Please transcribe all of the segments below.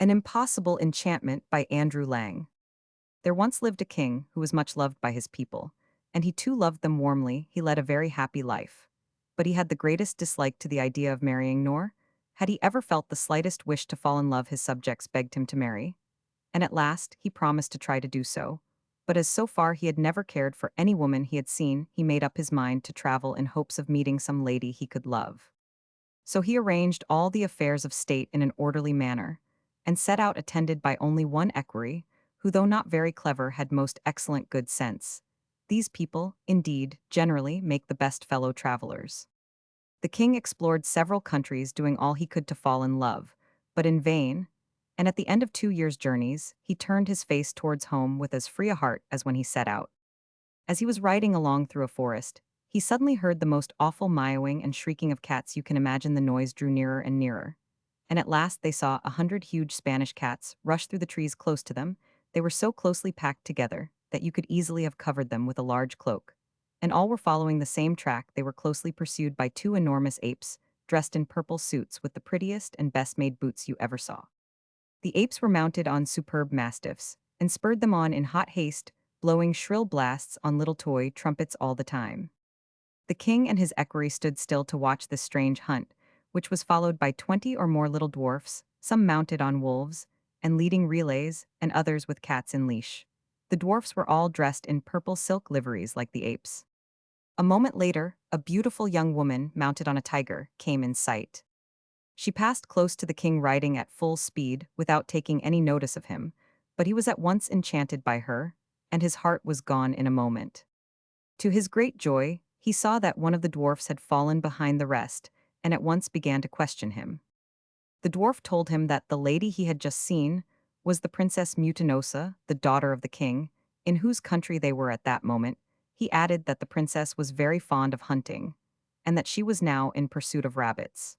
An Impossible Enchantment by Andrew Lang. There once lived a king who was much loved by his people, and he too loved them warmly. He led a very happy life. But he had the greatest dislike to the idea of marrying, nor had he ever felt the slightest wish to fall in love. His subjects begged him to marry, and at last he promised to try to do so. But as so far he had never cared for any woman he had seen, he made up his mind to travel in hopes of meeting some lady he could love. So he arranged all the affairs of state in an orderly manner, and set out attended by only one equerry, who though not very clever had most excellent good sense. These people, indeed, generally make the best fellow travelers. The king explored several countries, doing all he could to fall in love, but in vain, and at the end of 2 years' journeys, he turned his face towards home with as free a heart as when he set out. As he was riding along through a forest, he suddenly heard the most awful mewing and shrieking of cats. You can imagine the noise drew nearer and nearer. And at last they saw 100 huge Spanish cats rush through the trees close to them. They were so closely packed together that you could easily have covered them with a large cloak. And all were following the same track. They were closely pursued by two enormous apes, dressed in purple suits with the prettiest and best-made boots you ever saw. The apes were mounted on superb mastiffs, and spurred them on in hot haste, blowing shrill blasts on little toy trumpets all the time. The king and his equerry stood still to watch this strange hunt, which was followed by 20 or more little dwarfs, some mounted on wolves, and leading relays, and others with cats in leash. The dwarfs were all dressed in purple silk liveries like the apes. A moment later, a beautiful young woman, mounted on a tiger, came in sight. She passed close to the king riding at full speed, without taking any notice of him, but he was at once enchanted by her, and his heart was gone in a moment. To his great joy, he saw that one of the dwarfs had fallen behind the rest, and at once began to question him. The dwarf told him that the lady he had just seen was the Princess Mutinosa, the daughter of the king, in whose country they were at that moment. He added that the princess was very fond of hunting, and that she was now in pursuit of rabbits.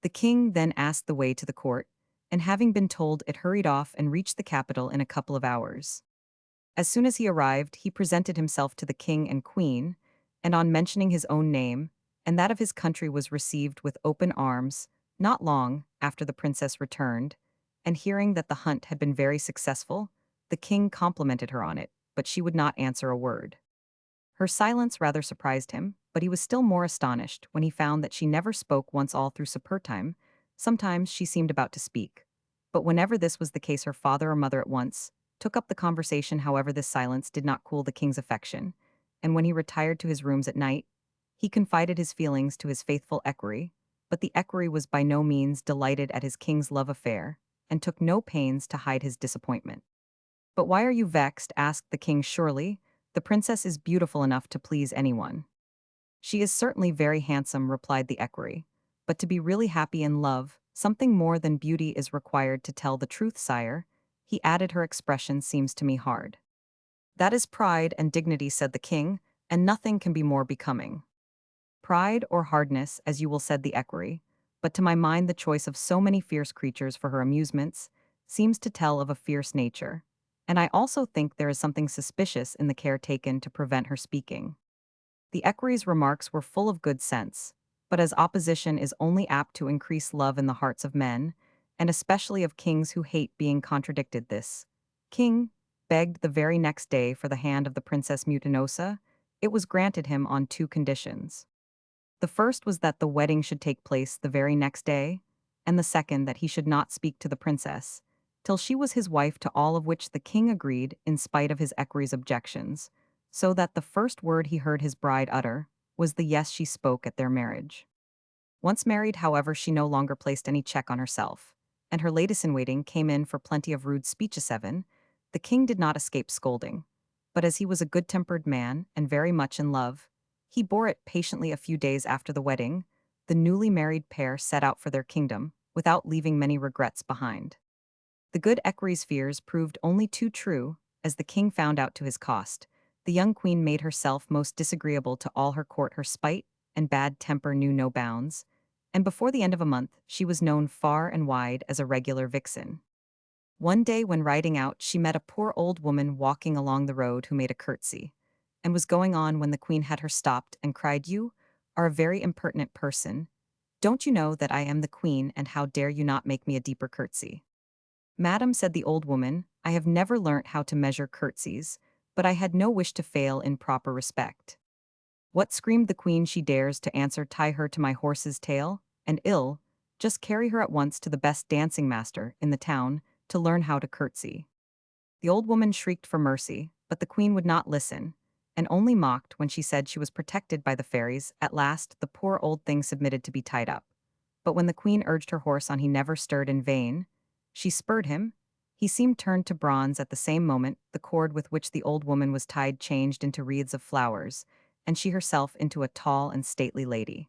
The king then asked the way to the court, and having been told it, hurried off and reached the capital in a couple of hours. As soon as he arrived, he presented himself to the king and queen, and on mentioning his own name, and that of his country, was received with open arms. Not long after the princess returned, and hearing that the hunt had been very successful, the king complimented her on it, but she would not answer a word. Her silence rather surprised him, but he was still more astonished when he found that she never spoke once all through supper time. Sometimes she seemed about to speak, but whenever this was the case, her father or mother at once took up the conversation. However, this silence did not cool the king's affection, and when he retired to his rooms at night, he confided his feelings to his faithful equerry, but the equerry was by no means delighted at his king's love affair, and took no pains to hide his disappointment. "But why are you vexed?" asked the king. "Surely the princess is beautiful enough to please anyone." "She is certainly very handsome," replied the equerry, "but to be really happy in love, something more than beauty is required. To tell the truth, sire," he added, "her expression seems to me hard." "That is pride and dignity," said the king, "and nothing can be more becoming." "Pride or hardness, as you will," said the equerry, "but to my mind the choice of so many fierce creatures for her amusements seems to tell of a fierce nature, and I also think there is something suspicious in the care taken to prevent her speaking." The equerry's remarks were full of good sense, but as opposition is only apt to increase love in the hearts of men, and especially of kings who hate being contradicted, this king begged the very next day for the hand of the Princess Mutinosa. It was granted him on two conditions. The first was that the wedding should take place the very next day, and the second that he should not speak to the princess till she was his wife, to all of which the king agreed in spite of his equerry's objections, so that the first word he heard his bride utter was the yes she spoke at their marriage. Once married, however, she no longer placed any check on herself, and her ladies-in-waiting came in for plenty of rude speeches. The king did not escape scolding, but as he was a good-tempered man and very much in love, he bore it patiently. A few days after the wedding, the newly married pair set out for their kingdom, without leaving many regrets behind. The good equerry's fears proved only too true, as the king found out to his cost. The young queen made herself most disagreeable to all her court. Her spite and bad temper knew no bounds, and before the end of a month she was known far and wide as a regular vixen. One day when riding out, she met a poor old woman walking along the road who made a curtsy, and was going on when the queen had her stopped and cried, "You are a very impertinent person. Don't you know that I am the queen, and how dare you not make me a deeper curtsy?" Madam, said the old woman, I have never learnt how to measure curtsies, but I had no wish to fail in proper respect. What, screamed the queen, she dares to answer, tie her to my horse's tail, and ill, just carry her at once to the best dancing master in the town to learn how to curtsy. The old woman shrieked for mercy, but the queen would not listen, and only mocked when she said she was protected by the fairies. At last the poor old thing submitted to be tied up. But when the queen urged her horse on, he never stirred. In vain. She spurred him. He seemed turned to bronze. At the same moment, the cord with which the old woman was tied changed into wreaths of flowers, and she herself into a tall and stately lady.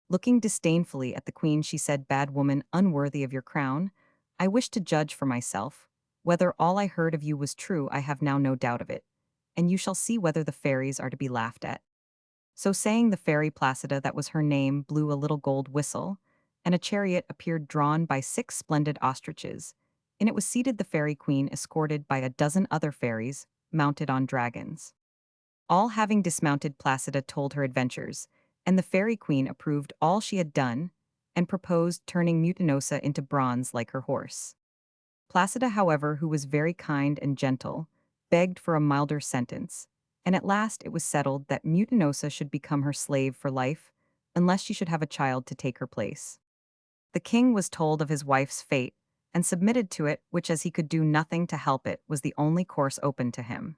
Looking disdainfully at the queen, she said, Bad woman, unworthy of your crown, I wish to judge for myself. Whether all I heard of you was true, I have now no doubt of it, and you shall see whether the fairies are to be laughed at. So saying, the fairy Placida, that was her name, blew a little gold whistle, and a chariot appeared drawn by 6 splendid ostriches. In it was seated the fairy queen, escorted by a dozen other fairies, mounted on dragons. All having dismounted, Placida told her adventures, and the fairy queen approved all she had done, and proposed turning Mutinosa into bronze like her horse. Placida, however, who was very kind and gentle, begged for a milder sentence, and at last it was settled that Mutinosa should become her slave for life, unless she should have a child to take her place. The king was told of his wife's fate, and submitted to it, which, as he could do nothing to help it, was the only course open to him.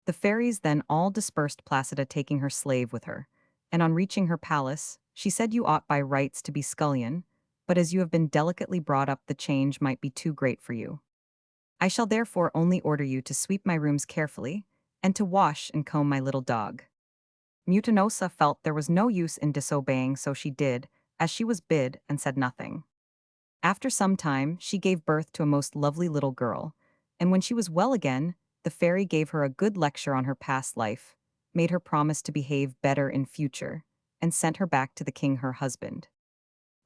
The fairies then all dispersed, Placida taking her slave with her, and on reaching her palace, she said, You ought by rights to be scullion, but as you have been delicately brought up, the change might be too great for you. I shall therefore only order you to sweep my rooms carefully, and to wash and comb my little dog. Mutinosa felt there was no use in disobeying, so she did as she was bid and said nothing. After some time, she gave birth to a most lovely little girl, and when she was well again, the fairy gave her a good lecture on her past life, made her promise to behave better in future, and sent her back to the king, her husband.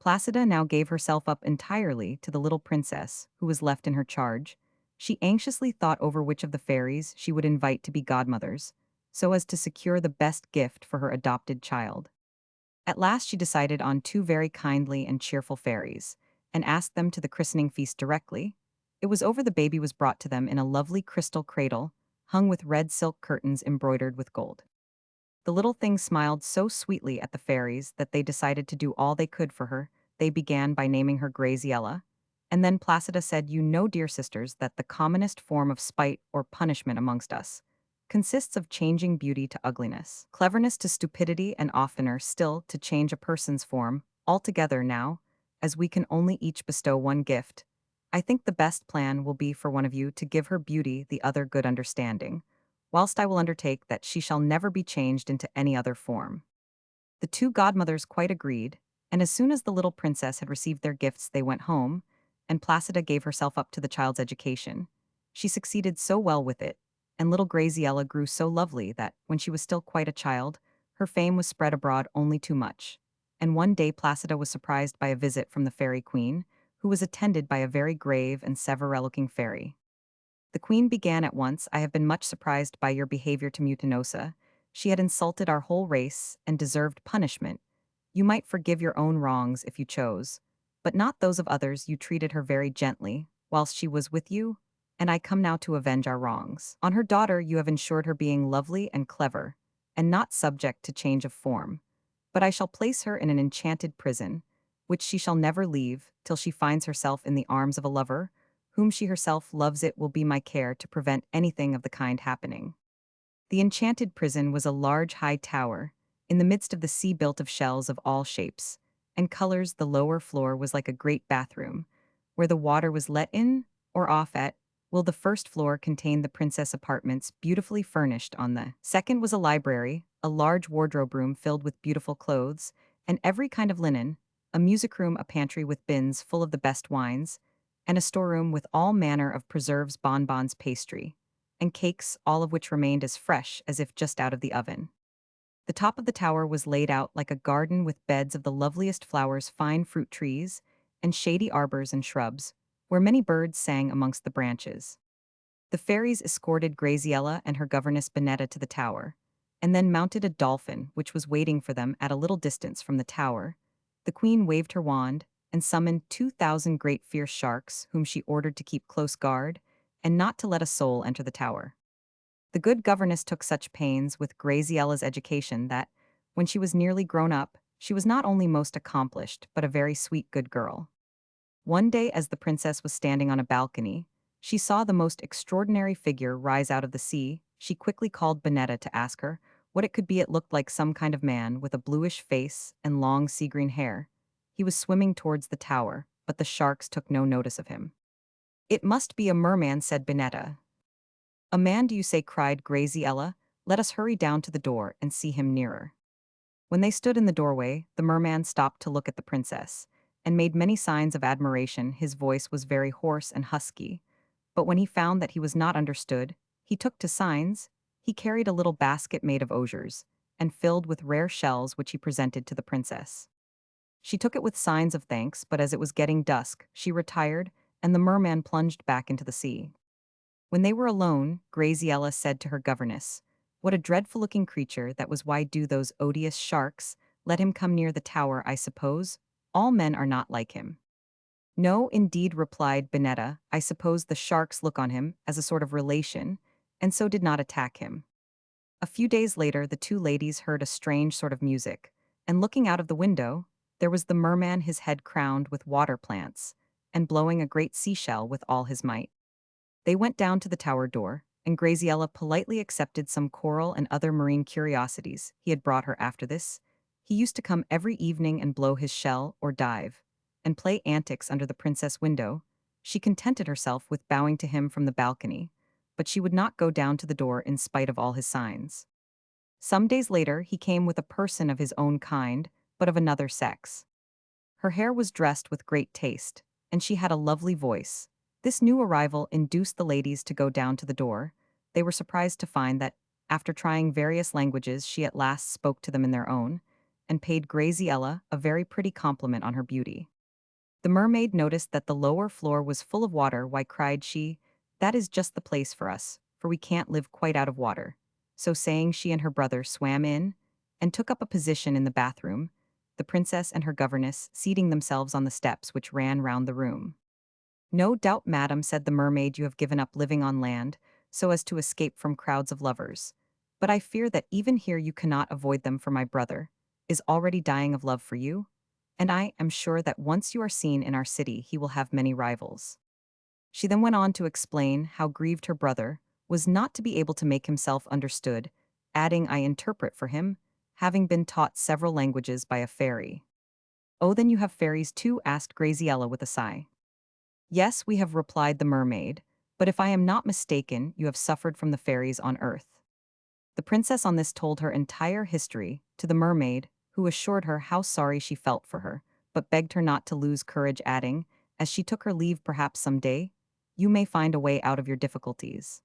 Placida now gave herself up entirely to the little princess, who was left in her charge. She anxiously thought over which of the fairies she would invite to be godmothers, so as to secure the best gift for her adopted child. At last she decided on 2 very kindly and cheerful fairies, and asked them to the christening feast directly. It was over. The baby was brought to them in a lovely crystal cradle, hung with red silk curtains embroidered with gold. The little thing smiled so sweetly at the fairies that they decided to do all they could for her. They began by naming her Graziella, and then Placida said, You know, dear sisters, that the commonest form of spite or punishment amongst us consists of changing beauty to ugliness, cleverness to stupidity, and oftener still to change a person's form altogether. Now, as we can only each bestow one gift, I think the best plan will be for one of you to give her beauty, the other good understanding, whilst I will undertake that she shall never be changed into any other form. The 2 godmothers quite agreed, and as soon as the little princess had received their gifts, they went home, and Placida gave herself up to the child's education. She succeeded so well with it, and little Graziella grew so lovely that, when she was still quite a child, her fame was spread abroad only too much. And one day Placida was surprised by a visit from the fairy queen, who was attended by a very grave and severe-looking fairy. The queen began at once, I have been much surprised by your behavior to Mutinosa. She had insulted our whole race and deserved punishment. You might forgive your own wrongs if you chose, but not those of others. You treated her very gently, whilst she was with you, and I come now to avenge our wrongs. On her daughter you have ensured her being lovely and clever, and not subject to change of form. But I shall place her in an enchanted prison, which she shall never leave till she finds herself in the arms of a lover, whom she herself loves. It will be my care to prevent anything of the kind happening. The enchanted prison was a large high tower, in the midst of the sea, built of shells of all shapes and colors. The lower floor was like a great bathroom, where the water was let in or off at will. The first floor contained the princess apartments, beautifully furnished. On the second was a library, a large wardrobe room filled with beautiful clothes, and every kind of linen, a music room, a pantry with bins full of the best wines, and a storeroom with all manner of preserves, bonbons, pastry, and cakes, all of which remained as fresh as if just out of the oven. The top of the tower was laid out like a garden with beds of the loveliest flowers, fine fruit trees, and shady arbors and shrubs, where many birds sang amongst the branches. The fairies escorted Graziella and her governess Bonetta to the tower, and then mounted a dolphin which was waiting for them at a little distance from the tower. The queen waved her wand, and summoned 2,000 great fierce sharks, whom she ordered to keep close guard, and not to let a soul enter the tower. The good governess took such pains with Graziella's education that, when she was nearly grown up, she was not only most accomplished, but a very sweet good girl. One day, as the princess was standing on a balcony, she saw the most extraordinary figure rise out of the sea. She quickly called Bonetta to ask her what it could be. It looked like some kind of man with a bluish face and long sea-green hair. He was swimming towards the tower, but the sharks took no notice of him. "It must be a merman," said Bonetta. "A man, do you say?" cried Graziella. "Let us hurry down to the door and see him nearer." When they stood in the doorway, the merman stopped to look at the princess, and made many signs of admiration. His voice was very hoarse and husky, but when he found that he was not understood, he took to signs. He carried a little basket made of osiers, and filled with rare shells, which he presented to the princess. She took it with signs of thanks, but as it was getting dusk, she retired, and the merman plunged back into the sea. When they were alone, Graziella said to her governess, "What a dreadful-looking creature that was! Why do those odious sharks let him come near the tower? I suppose all men are not like him." "No, indeed," replied Bonetta. "I suppose the sharks look on him as a sort of relation, and so did not attack him." A few days later, the two ladies heard a strange sort of music, and looking out of the window, there was the merman, his head crowned with water plants, and blowing a great seashell with all his might. They went down to the tower door, and Graziella politely accepted some coral and other marine curiosities he had brought her. After this, he used to come every evening and blow his shell or dive, and play antics under the princess' window. She contented herself with bowing to him from the balcony, but she would not go down to the door in spite of all his signs. Some days later, he came with a person of his own kind, but of another sex. Her hair was dressed with great taste, and she had a lovely voice. This new arrival induced the ladies to go down to the door. They were surprised to find that, after trying various languages, she at last spoke to them in their own, and paid Graziella a very pretty compliment on her beauty. The mermaid noticed that the lower floor was full of water. "Why," cried she, "that is just the place for us, for we can't live quite out of water." So saying, she and her brother swam in, and took up a position in the bathroom, the princess and her governess seating themselves on the steps which ran round the room. "No doubt, madam," said the mermaid, "you have given up living on land, so as to escape from crowds of lovers. But I fear that even here you cannot avoid them, for my brother is already dying of love for you, and I am sure that once you are seen in our city he will have many rivals." She then went on to explain how grieved her brother was not to be able to make himself understood, adding, "I interpret for him, having been taught several languages by a fairy." "Oh, then you have fairies too?" asked Graziella with a sigh. "Yes, we have," replied the mermaid, "but if I am not mistaken, you have suffered from the fairies on earth." The princess on this told her entire history to the mermaid, who assured her how sorry she felt for her, but begged her not to lose courage, adding, as she took her leave, "Perhaps some day you may find a way out of your difficulties."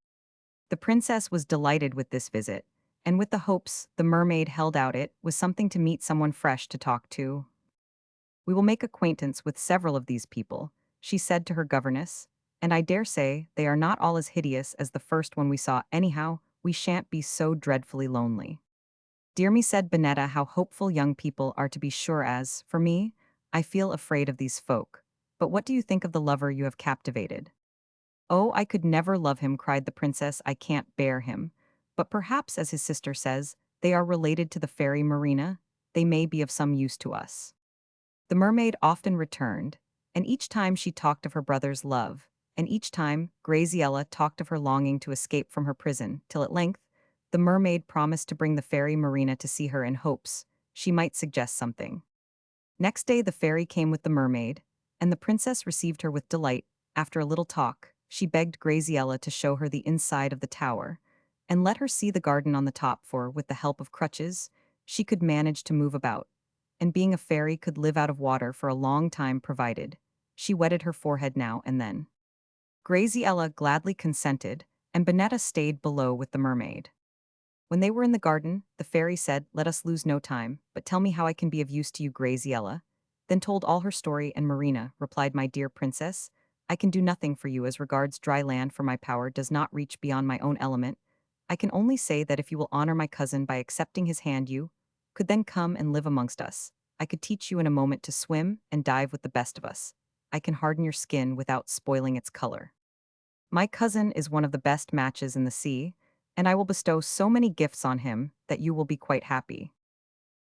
The princess was delighted with this visit, and with the hopes the mermaid held out, it was something to meet someone fresh to talk to. "We will make acquaintance with several of these people," she said to her governess, "and I dare say they are not all as hideous as the first one we saw. Anyhow, we shan't be so dreadfully lonely." "Dear me," said Bonetta, "how hopeful young people are, to be sure. As for me, I feel afraid of these folk. But what do you think of the lover you have captivated?" "Oh, I could never love him," cried the princess. "I can't bear him. But perhaps, as his sister says, they are related to the fairy Marina. They may be of some use to us." The mermaid often returned, and each time she talked of her brother's love, and each time Graziella talked of her longing to escape from her prison, till at length the mermaid promised to bring the fairy Marina to see her in hopes she might suggest something. Next day the fairy came with the mermaid, and the princess received her with delight. After a little talk, she begged Graziella to show her the inside of the tower, and let her see the garden on the top, for, with the help of crutches, she could manage to move about, and being a fairy could live out of water for a long time provided she wetted her forehead now and then. Graziella gladly consented, and Bonetta stayed below with the mermaid. When they were in the garden, the fairy said, "Let us lose no time, but tell me how I can be of use to you." Graziella then told all her story, and Marina replied, "My dear princess, I can do nothing for you as regards dry land, for my power does not reach beyond my own element. I can only say that if you will honor my cousin by accepting his hand, you could then come and live amongst us, I could teach you in a moment to swim and dive with the best of us. I can harden your skin without spoiling its color. My cousin is one of the best matches in the sea, and I will bestow so many gifts on him that you will be quite happy."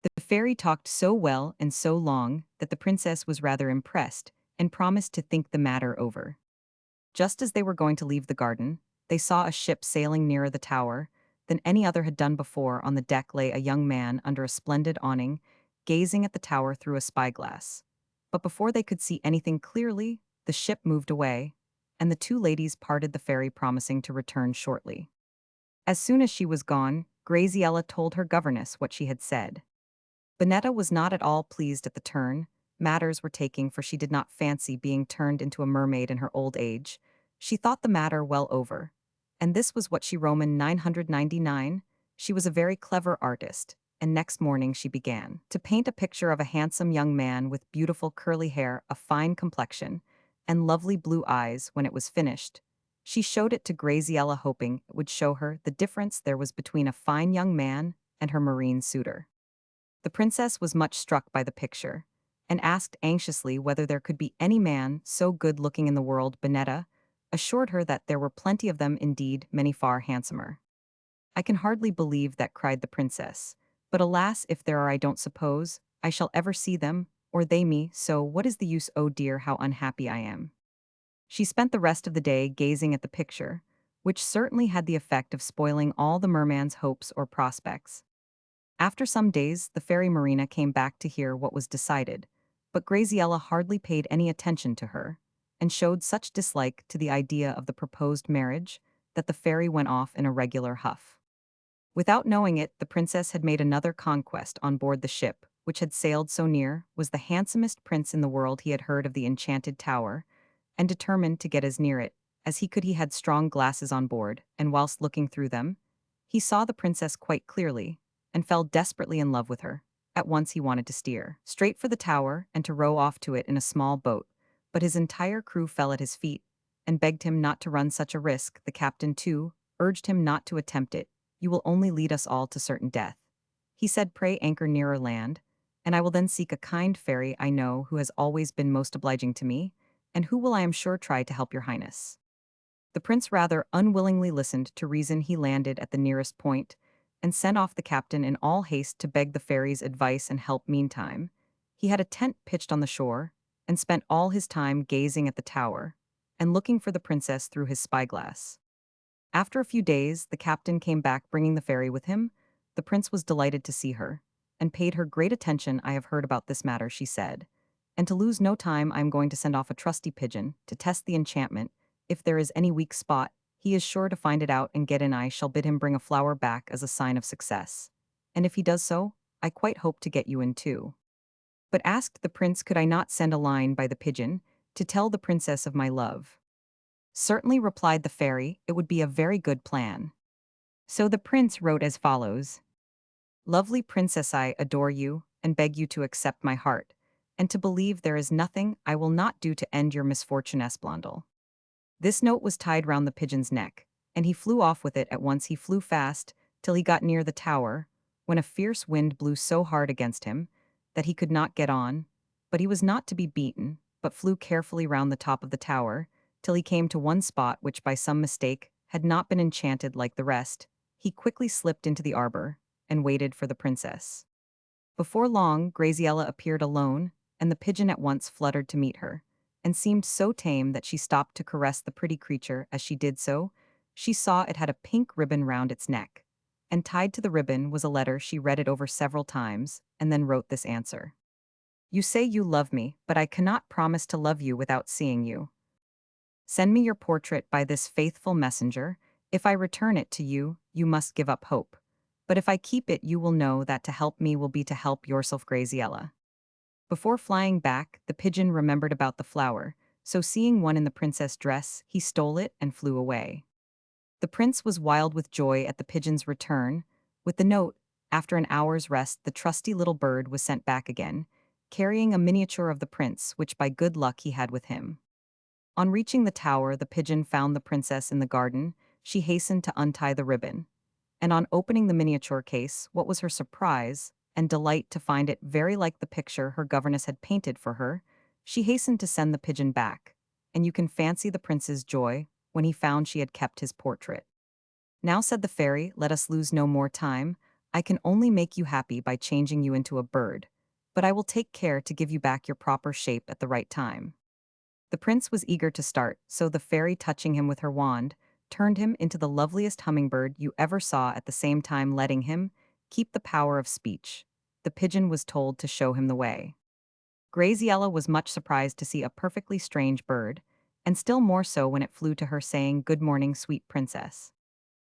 The fairy talked so well and so long that the princess was rather impressed and promised to think the matter over. Just as they were going to leave the garden, they saw a ship sailing nearer the tower than any other had done before. On the deck lay a young man under a splendid awning, gazing at the tower through a spyglass. But before they could see anything clearly, the ship moved away, and the two ladies parted, the fairy promising to return shortly. As soon as she was gone, Graziella told her governess what she had said. Bonetta was not at all pleased at the turn matters were taking, for she did not fancy being turned into a mermaid in her old age. She thought the matter well over. And this was what she Roman 999. She was a very clever artist, and next morning she began to paint a picture of a handsome young man with beautiful curly hair, a fine complexion, and lovely blue eyes. When it was finished, she showed it to Graziella, hoping it would show her the difference there was between a fine young man and her marine suitor. The princess was much struck by the picture, and asked anxiously whether there could be any man so good-looking in the world. Bonetta assured her that there were plenty of them, indeed, many far handsomer. "I can hardly believe that," cried the princess. "But alas, if there are, I don't suppose I shall ever see them, or they me, so what is the use? Oh dear, how unhappy I am." She spent the rest of the day gazing at the picture, which certainly had the effect of spoiling all the merman's hopes or prospects. After some days, the fairy Marina came back to hear what was decided, but Graziella hardly paid any attention to her, and showed such dislike to the idea of the proposed marriage that the fairy went off in a regular huff. Without knowing it, the princess had made another conquest on board the ship, which had sailed so near, was the handsomest prince in the world. He had heard of the enchanted tower, and determined to get as near it as he could. He had strong glasses on board, and whilst looking through them, he saw the princess quite clearly, and fell desperately in love with her. At once he wanted to steer straight for the tower and to row off to it in a small boat, but his entire crew fell at his feet and begged him not to run such a risk. The captain, too, urged him not to attempt it. "You will only lead us all to certain death," he said. "Pray anchor nearer land, and I will then seek a kind fairy I know who has always been most obliging to me, and who will, I am sure, try to help your highness." The prince rather unwillingly listened to reason. He landed at the nearest point, and sent off the captain in all haste to beg the fairy's advice and help. Meantime, he had a tent pitched on the shore, and spent all his time gazing at the tower, and looking for the princess through his spyglass. After a few days, the captain came back bringing the fairy with him. The prince was delighted to see her, and paid her great attention. "I have heard about this matter," she said, "and to lose no time I am going to send off a trusty pigeon to test the enchantment. If there is any weak spot, he is sure to find it out and get in. I shall bid him bring a flower back as a sign of success. And if he does so, I quite hope to get you in too." But asked the prince, could I not send a line by the pigeon to tell the princess of my love? "Certainly," replied the fairy, "it would be a very good plan." So the prince wrote as follows: "Lovely princess, I adore you, and beg you to accept my heart, and to believe there is nothing I will not do to end your misfortune. Esplendle." This note was tied round the pigeon's neck, and he flew off with it. At once he flew fast, till he got near the tower, when a fierce wind blew so hard against him that he could not get on. But he was not to be beaten, but flew carefully round the top of the tower, till he came to one spot which by some mistake had not been enchanted like the rest. He quickly slipped into the arbor, and waited for the princess. Before long, Graziella appeared alone, and the pigeon at once fluttered to meet her, and seemed so tame that she stopped to caress the pretty creature. As she did so, she saw it had a pink ribbon round its neck, and tied to the ribbon was a letter. She read it over several times, and then wrote this answer: "You say you love me, but I cannot promise to love you without seeing you. Send me your portrait by this faithful messenger. If I return it to you, you must give up hope. But if I keep it, you will know that to help me will be to help yourself, Graziella." Before flying back, the pigeon remembered about the flower, so seeing one in the princess' dress, he stole it and flew away. The prince was wild with joy at the pigeon's return. With the note, after an hour's rest, the trusty little bird was sent back again, carrying a miniature of the prince, which by good luck he had with him. On reaching the tower, the pigeon found the princess in the garden. She hastened to untie the ribbon, and on opening the miniature case, what was her surprise, and delight to find it very like the picture her governess had painted for her, she hastened to send the pigeon back, and you can fancy the prince's joy when he found she had kept his portrait. "Now," said the fairy, "let us lose no more time. I can only make you happy by changing you into a bird, but I will take care to give you back your proper shape at the right time." The prince was eager to start, so the fairy, touching him with her wand, turned him into the loveliest hummingbird you ever saw, at the same time letting him keep the power of speech. The pigeon was told to show him the way. Graziella was much surprised to see a perfectly strange bird, and still more so when it flew to her saying, "Good morning, sweet princess."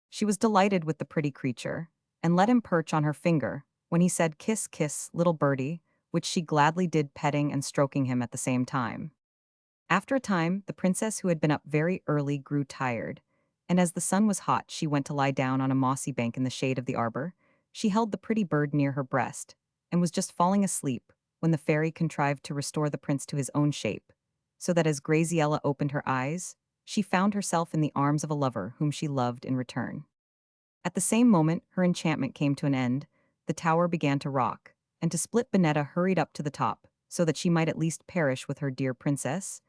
She was delighted with the pretty creature, and let him perch on her finger, when he said, "Kiss, kiss, little birdie," which she gladly did, petting and stroking him at the same time. After a time, the princess, who had been up very early, grew tired, and as the sun was hot, she went to lie down on a mossy bank in the shade of the arbor. She held the pretty bird near her breast, and was just falling asleep, when the fairy contrived to restore the prince to his own shape, so that as Graziella opened her eyes, she found herself in the arms of a lover whom she loved in return. At the same moment, her enchantment came to an end, the tower began to rock, and to split, Bonetta hurried up to the top, so that she might at least perish with her dear princess.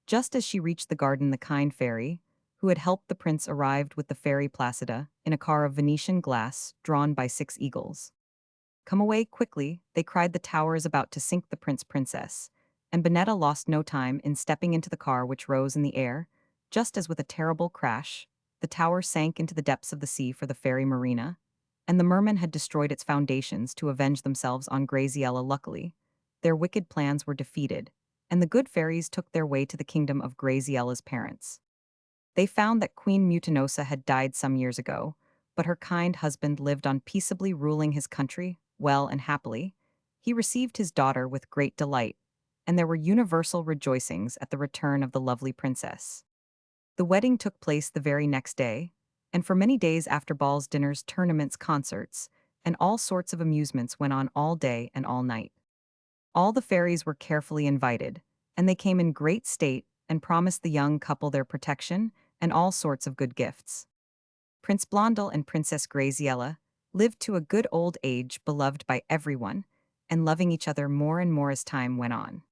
Just as she reached the garden, the kind fairy, who had helped the prince, arrived with the fairy Placida, in a car of Venetian glass, drawn by 6 eagles. "Come away quickly," they cried, "the tower is about to sink the princess," and Bonetta lost no time in stepping into the car, which rose in the air, just as with a terrible crash, the tower sank into the depths of the sea for the fairy Marina, and the mermen had destroyed its foundations to avenge themselves on Graziella. Luckily, their wicked plans were defeated, and the good fairies took their way to the kingdom of Graziella's parents. They found that Queen Mutinosa had died some years ago, but her kind husband lived on, peaceably ruling his country, well and happily. He received his daughter with great delight, and there were universal rejoicings at the return of the lovely princess. The wedding took place the very next day, and for many days after, balls, dinners, tournaments, concerts, and all sorts of amusements went on all day and all night. All the fairies were carefully invited, and they came in great state and promised the young couple their protection and all sorts of good gifts. Prince Blondel and Princess Graziella lived to a good old age, beloved by everyone, and loving each other more and more as time went on.